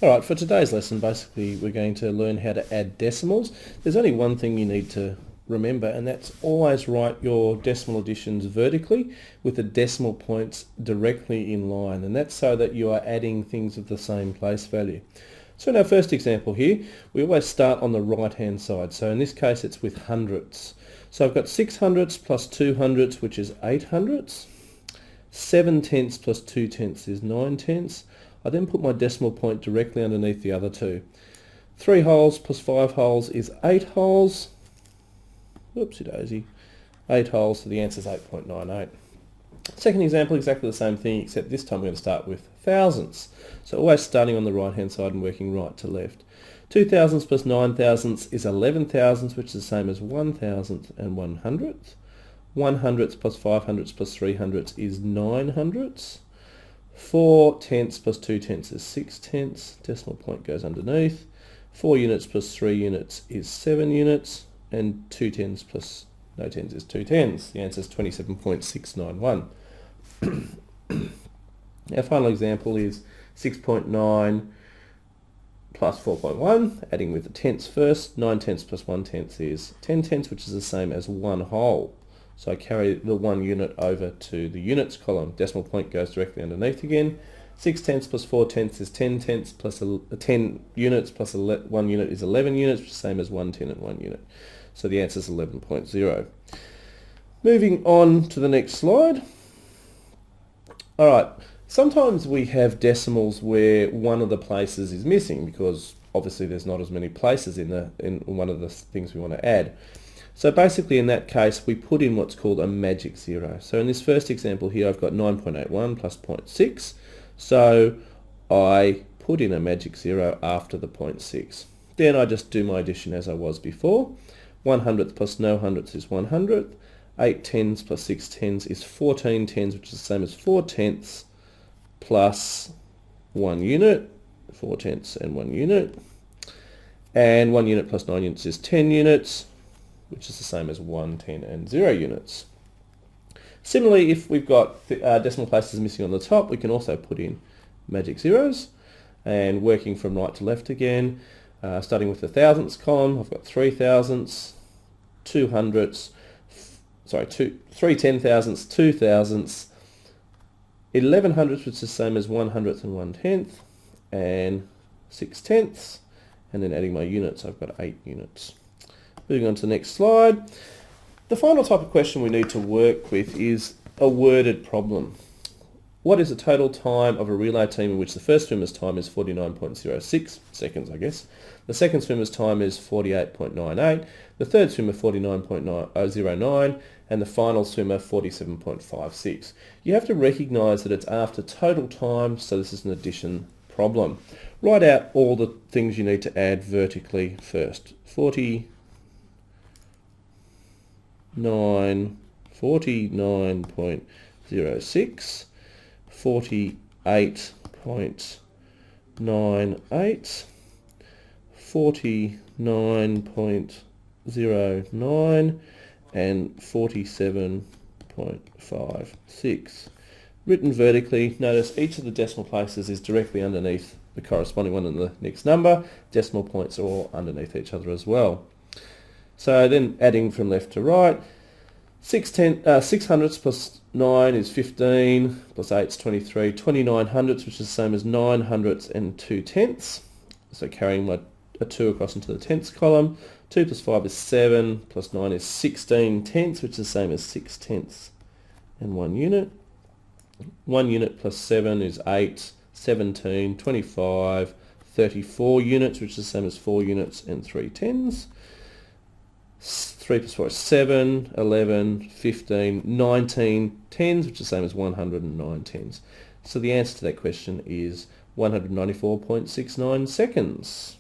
Alright, for today's lesson, basically we're going to learn how to add decimals. There's only one thing you need to remember, and that's always write your decimal additions vertically with the decimal points directly in line, and that's so that you are adding things of the same place value. So in our first example here, we always start on the right hand side. So in this case it's with hundredths. So I've got 6 hundredths plus 2 hundredths, which is 8 hundredths. 7 tenths plus 2 tenths is 9 tenths. I then put my decimal point directly underneath the other two. 3 wholes plus 5 wholes is 8 wholes. Whoopsie daisy. 8 wholes, so the answer is 8.98. Second example, exactly the same thing, except this time we're going to start with thousandths. So always starting on the right hand side and working right to left. 2 thousandths plus 9 thousandths is 11 thousandths, which is the same as 1 thousandth and 1 hundredth. 1 hundredths plus 5 hundredths plus 3 hundredths is 9 hundredths. 4 tenths plus 2 tenths is 6 tenths. Decimal point goes underneath. 4 units plus 3 units is 7 units. And 2 tenths plus no tenths is 2 tenths. The answer is 27.691. Our final example is 6.9 plus 4.1, adding with the tenths first. 9 tenths plus 1 tenth is 10 tenths, which is the same as 1 whole. So I carry the 1 unit over to the units column. Decimal point goes directly underneath again. 6 tenths plus 4 tenths is 10 tenths plus 10 units plus 1 unit is 11 units, which is the same as 1 tenth and 1 unit. So the answer is 11.0. Moving on to the next slide. Alright, sometimes we have decimals where one of the places is missing because obviously there's not as many places in one of the things we want to add. So basically in that case we put in what's called a magic zero. So in this first example here I've got 9.81 plus 0.6. So I put in a magic zero after the 0.6. Then I just do my addition as I was before. 1 hundredth plus no hundredths is 1 hundredth. 8 tenths plus 6 tenths is 14 tenths, which is the same as 4 tenths plus 1 unit. 4 tenths and 1 unit. And 1 unit plus 9 units is 10 units, which is the same as 1, 10 and 0 units. Similarly, if we've got decimal places missing on the top, we can also put in magic zeros. And working from right to left again, starting with the thousandths column, I've got 3 thousandths, 2 hundredths, 3 ten thousandths, 2 thousandths, 11 hundredths, which is the same as 1 hundredth and 1 tenth, and 6 tenths, and then adding my units, I've got 8 units. Moving on to the next slide. The final type of question we need to work with is a worded problem. What is the total time of a relay team in which the first swimmer's time is 49.06 seconds, I guess. The second swimmer's time is 48.98. The third swimmer 49.09, and the final swimmer 47.56. You have to recognise that it's after total time, so this is an addition problem. Write out all the things you need to add vertically first. 49.06, 48.98, 49.09, and 47.56. Written vertically, notice each of the decimal places is directly underneath the corresponding one in the next number. Decimal points are all underneath each other as well. So then adding from left to right, 6 hundredths plus 9 is 15, plus 8 is 23, 29 hundredths, which is the same as 9 hundredths and 2 tenths. So carrying a 2 across into the tenths column. 2 plus 5 is 7, plus 9 is 16 tenths, which is the same as 6 tenths and 1 unit. 1 unit plus 7 is 8, 17, 25, 34 units, which is the same as 4 units and 3 tenths. 3 plus 4 is 7, 11, 15, 19 tens, which is the same as 109 tens. So the answer to that question is 194.69 seconds.